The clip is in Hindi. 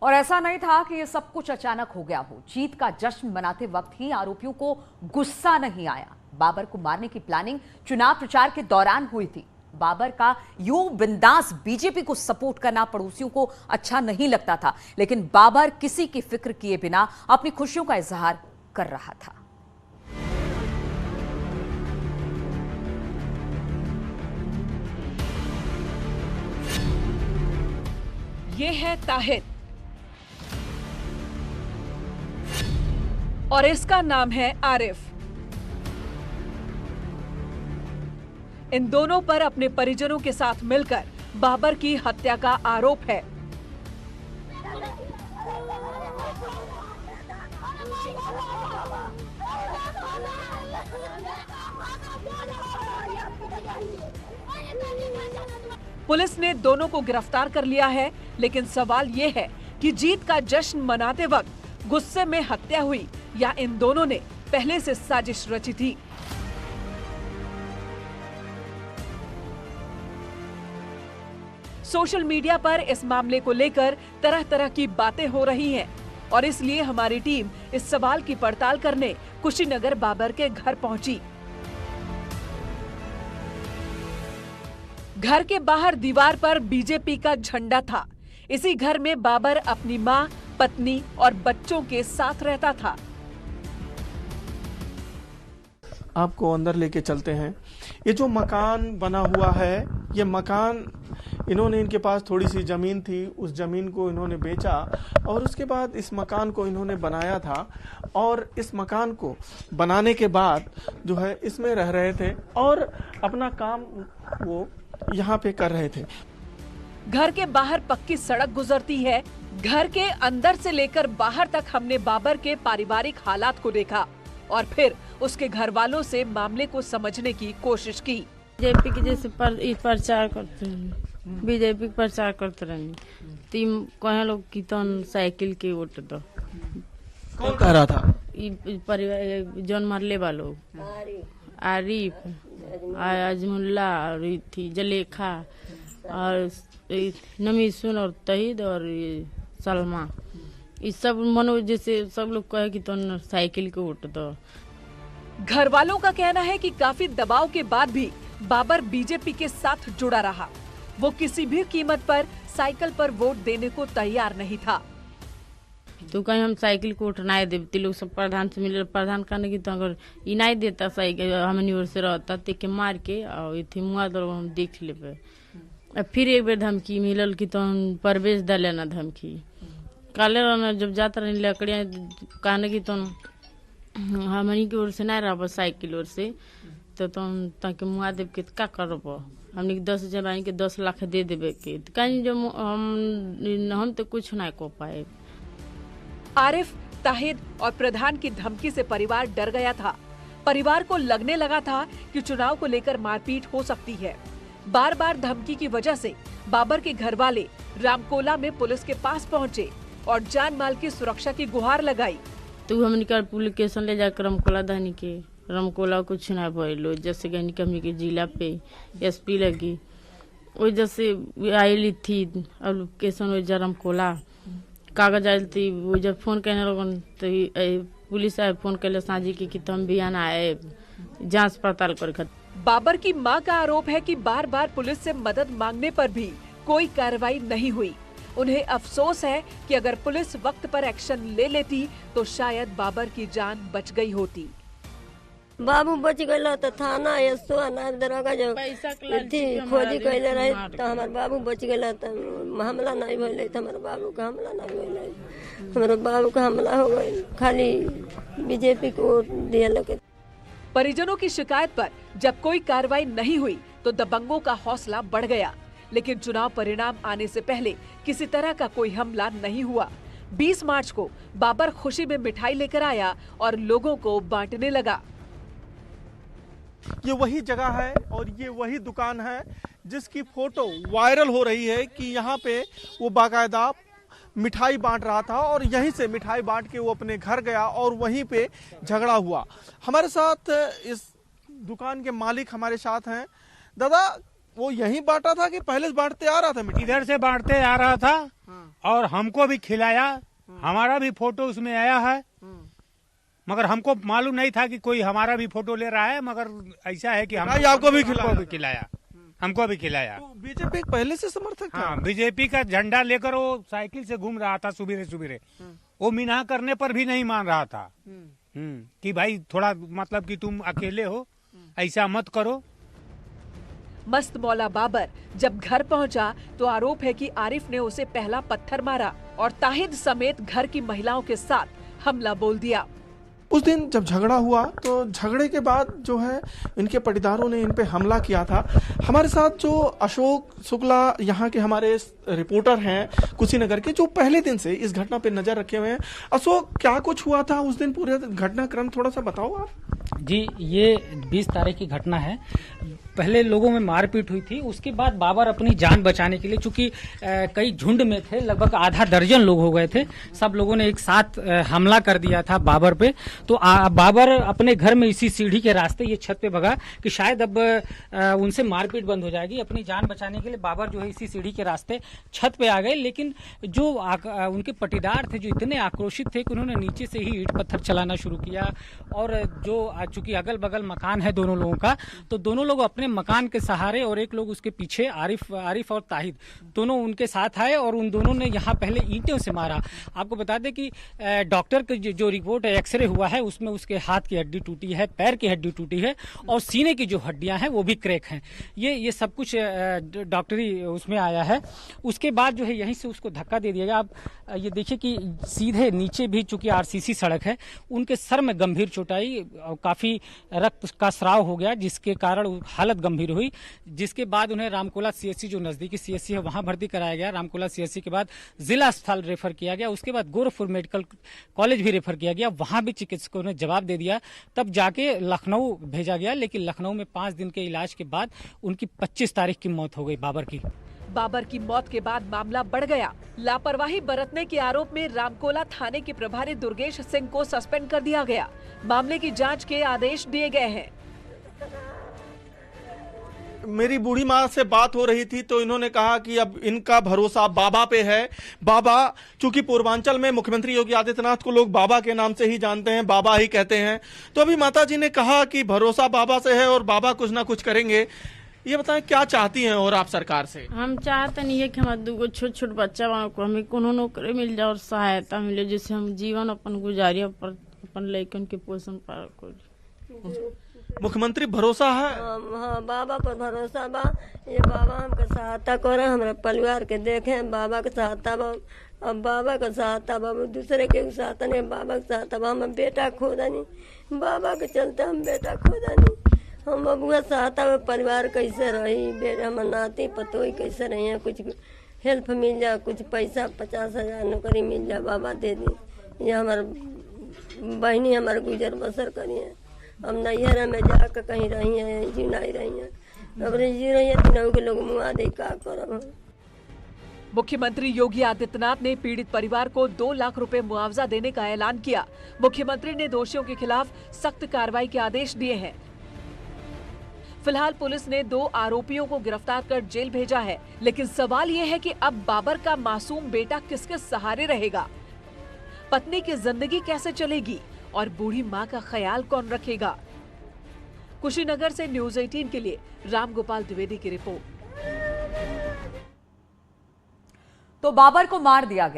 और ऐसा नहीं था कि ये सब कुछ अचानक हो गया हो। जीत का जश्न मनाते वक्त ही आरोपियों को गुस्सा नहीं आया। बाबर को मारने की प्लानिंग चुनाव प्रचार के दौरान हुई थी। बाबर का यूं बिंदास बीजेपी को सपोर्ट करना पड़ोसियों को अच्छा नहीं लगता था, लेकिन बाबर किसी की फिक्र किए बिना अपनी खुशियों का इजहार कर रहा था। ये है ताहिर और इसका नाम है आरिफ। इन दोनों पर अपने परिजनों के साथ मिलकर बाबर की हत्या का आरोप है। पुलिस ने दोनों को गिरफ्तार कर लिया है, लेकिन सवाल ये है कि जीत का जश्न मनाते वक्त गुस्से में हत्या हुई या इन दोनों ने पहले से साजिश रची थी। सोशल मीडिया पर इस मामले को लेकर तरह तरह की बातें हो रही हैं और इसलिए हमारी टीम इस सवाल की पड़ताल करने कुशीनगर बाबर के घर पहुंची। घर के बाहर दीवार पर बीजेपी का झंडा था। इसी घर में बाबर अपनी मां, पत्नी और बच्चों के साथ रहता था। आपको अंदर लेके चलते हैं। ये जो मकान बना हुआ है, ये मकान इन्होंने, इनके पास थोड़ी सी जमीन थी, उस जमीन को इन्होंने बेचा और उसके बाद इस मकान को इन्होंने बनाया था। और इस मकान को बनाने के बाद जो है इसमें रह रहे थे और अपना काम वो यहाँ पे कर रहे थे। घर के बाहर पक्की सड़क गुजरती है। घर के अंदर से लेकर बाहर तक हमने बाबर के पारिवारिक हालात को देखा और फिर उसके घर वालों से मामले को समझने की कोशिश की। बीजेपी के जैसे प्रचार करते हैं, बीजेपी प्रचार करते रहे। तीन कहे लोग की साइकिल के वोट दो। कौन कह रहा था? परिवार जौन मारले वालों, आरिफ, अजमुल्ला और थी जलेखा और नमीसुन और तहीद और सलमा, इस सब मनोज जैसे सब लोग कहे कि तो साइकिल के वोट दो। घर वालों का कहना है कि काफी दबाव के बाद भी बाबर बीजेपी के साथ जुड़ा रहा। वो किसी भी कीमत पर साइकिल पर वोट देने को तैयार नहीं था। तो कहीं हम साइकिल को वोट नहीं देते, लोग सब प्रधान से मिले, प्रधान कहने की तो अगर ये नहीं देता साइकिल हमनी ओर से रहता ते के मार के और इतनी मुआ दर हम देख ले पे। फिर एक बार धमकी मिलल कि तो प्रवेश दले ना धमकी काले रहना। जब जाता रही लकड़ियाँ कहने की तो हमनी की ओर से नहीं रह साइकिल ओर से तो तुम ताकि मुआ देव के का करब, हमने 10,000 आई के 10 लाख दे देवे के कहीं जो हम तो कुछ नहीं को पाए। आरिफ, ताहिद और प्रधान की धमकी से परिवार डर गया था। परिवार को लगने लगा था कि चुनाव को लेकर मारपीट हो सकती है। बार बार धमकी की वजह से बाबर के घर वाले रामकोला में पुलिस के पास पहुंचे और जान माल की सुरक्षा की गुहार लगाई। तो हमने का एप्लीकेशन ले जाकर रामकोला दानी के रामकोला कुछ ना भइलो। जैसे गनी कमी के जिला पे एसपी लगी वो जैसे आयली थी एप्लीकेशन वो रामकोला कागज आयल थी। वो जब फोन करने लोगन तो पुलिस आए फोन कर साझी की तो हम भी आना आए जांच पड़ताल कर। बाबर की मां का आरोप है कि बार बार पुलिस से मदद मांगने पर भी कोई कार्रवाई नहीं हुई। उन्हें अफसोस है कि अगर पुलिस वक्त पर एक्शन ले लेती तो शायद बाबर की जान बच गई होती। बाबू बच गए तो थाना दरोगा जो खोजी कैले रहे तो हमारे बाबू बच गए तो हमला नहीं भइले तो हमारे बाबू का हमला नहीं भइले। हमारे बाबू का हमला हो गई खाली बीजेपी को वोट दिया लगे। परिजनों की शिकायत पर जब कोई कार्रवाई नहीं हुई तो दबंगों का हौसला बढ़ गया, लेकिन चुनाव परिणाम आने से पहले किसी तरह का कोई हमला नहीं हुआ। 20 मार्च को बाबर खुशी में मिठाई लेकर आया और लोगों को बांटने लगा। ये वही जगह है और ये वही दुकान है जिसकी फोटो वायरल हो रही है कि यहाँ पे वो बाकायदा मिठाई बांट रहा था और यहीं से मिठाई बांट के वो अपने घर गया और वहीं पे झगड़ा हुआ। हमारे साथ इस दुकान के मालिक हमारे साथ हैं। दादा, वो यहीं बांटा था कि पहले से बांटते आ रहा था मिठाई? इधर से बांटते आ रहा था और हमको भी खिलाया, हमारा भी फोटो उसमें आया है, मगर हमको मालूम नहीं था कि कोई हमारा भी फोटो ले रहा है। मगर ऐसा है कि आपको भी खिलाया, हमको भी खिलाया। तो बीजेपी पहले से समर्थक था? हाँ, बीजेपी का झंडा लेकर वो साइकिल से घूम रहा था सुबेरे सुबेरे। वो मीना करने पर भी नहीं मान रहा था कि भाई थोड़ा मतलब कि तुम अकेले हो, ऐसा मत करो। मस्त मौला बाबर जब घर पहुंचा तो आरोप है कि आरिफ ने उसे पहला पत्थर मारा और ताहिद समेत घर की महिलाओं के साथ हमला बोल दिया। उस दिन जब झगड़ा हुआ तो झगड़े के बाद जो है इनके पटीदारों ने इन पे हमला किया था। हमारे साथ जो अशोक शुक्ला यहाँ के हमारे रिपोर्टर हैं कुशीनगर के, जो पहले दिन से इस घटना पे नजर रखे हुए हैं। अशोक, क्या कुछ हुआ था उस दिन, पूरे घटनाक्रम थोड़ा सा बताओ आप। जी, ये 20 तारीख की घटना है। पहले लोगों में मारपीट हुई थी, उसके बाद बाबर अपनी जान बचाने के लिए, चूंकि कई झुंड में थे, लगभग आधा दर्जन लोग हो गए थे, सब लोगों ने एक साथ हमला कर दिया था बाबर पे। तो बाबर अपने घर में इसी सीढ़ी के रास्ते ये छत पे भगा कि शायद अब उनसे मारपीट बंद हो जाएगी। अपनी जान बचाने के लिए बाबर जो है इसी सीढ़ी के रास्ते छत पे आ गए। लेकिन जो उनके पटीदार थे, जो इतने आक्रोशित थे कि उन्होंने नीचे से ही ईंट पत्थर चलाना शुरू किया। और जो चूंकि अगल बगल मकान है दोनों लोगों का, तो दोनों लोग अपने मकान के सहारे और एक लोग उसके पीछे, आरिफ और ताहिद दोनों उनके साथ आए और उन दोनों ने यहाँ पहले ईंटों से मारा। आपको बता दें कि डॉक्टर की जो रिपोर्ट है, एक्सरे हुआ है, उसमें उसके हाथ की हड्डी टूटी है, पैर की हड्डी टूटी है और सीने की जो हड्डियां हैं वो भी क्रैक हैं। ये सब कुछ डॉक्टरी उसमें आया है। उसके बाद जो है यहीं से उसको धक्का दे दिया गया। आप ये देखिए कि सीधे नीचे भी चूंकि आरसीसी सड़क है, उनके सर में गंभीर चोट आई, काफी रक्त का स्राव हो गया, जिसके कारण हालत गंभीर हुई। जिसके बाद उन्हें रामकोला सीएससी, जो नजदीकी सीएससी है, वहां भर्ती कराया गया। रामकोला सीएससी के बाद जिला अस्पताल रेफर किया गया। उसके बाद गोरखपुर मेडिकल कॉलेज भी रेफर किया गया, वहां भी चिकित्सकों ने जवाब दे दिया। तब जाके लखनऊ भेजा गया, लेकिन लखनऊ में 5 दिन के इलाज के बाद उनकी 25 तारीख की मौत हो गई बाबर की। बाबर की मौत के बाद मामला बढ़ गया। लापरवाही बरतने के आरोप में रामकोला थाने के प्रभारी दुर्गेश सिंह को सस्पेंड कर दिया गया। मामले की जांच के आदेश दिए गए हैं। मेरी बूढ़ी माँ से बात हो रही थी तो इन्होंने कहा कि अब इनका भरोसा बाबा पे है। बाबा, चूंकि पूर्वांचल में मुख्यमंत्री योगी आदित्यनाथ को लोग बाबा के नाम से ही जानते हैं, बाबा ही कहते हैं। तो अभी माता जी ने कहा कि भरोसा बाबा से है और बाबा कुछ ना कुछ करेंगे। ये बताएं, क्या चाहती हैं और आप सरकार से? हम चाहते नहीं है कि हमारे 2 छोट छोट बच्चा को हमें कोनो नौकरी मिल जाए और सहायता मिले, जिससे हम जीवन अपन गुजारिए, अपन लड़कन के पोषण पार करी। मुख्यमंत्री भरोसा है? हाँ, बाबा पर भरोसा बा। ये बाबा हमके सहायता करे, हमारे परिवार के देखे, बाबा के सहायता बा। अब बाबा का सहायता बा, दूसरे के सहायता नहीं, बाबा के सहायता बा। हम बेटा खोदनी, बाबा के चलते हम बेटा खोदनी। हम बबुआ सहायता में परिवार कैसे रही, बेटा हम नाती पतोई कैसे रही है, कुछ हेल्प मिल जाए, कुछ पैसा 50,000 नौकरी मिल जाए, बाबा दे दी। ये हमारे बहनी हमारे गुजर बसर करी है। हम नैहरा में जाकर कहीं रही हैं, जी नहीं रही हैं, अब जी रही है तो के लोग मुआ दे का करब। मुख्यमंत्री योगी आदित्यनाथ ने पीड़ित परिवार को 2 लाख रुपए मुआवजा देने का ऐलान किया। मुख्यमंत्री ने दोषियों के खिलाफ सख्त कार्रवाई के आदेश दिए हैं। फिलहाल पुलिस ने 2 आरोपियों को गिरफ्तार कर जेल भेजा है, लेकिन सवाल ये है कि अब बाबर का मासूम बेटा किसके सहारे रहेगा? पत्नी की जिंदगी कैसे चलेगी और बूढ़ी माँ का ख्याल कौन रखेगा? कुशीनगर से न्यूज़ 18 के लिए रामगोपाल द्विवेदी की रिपोर्ट। तो बाबर को मार दिया गया।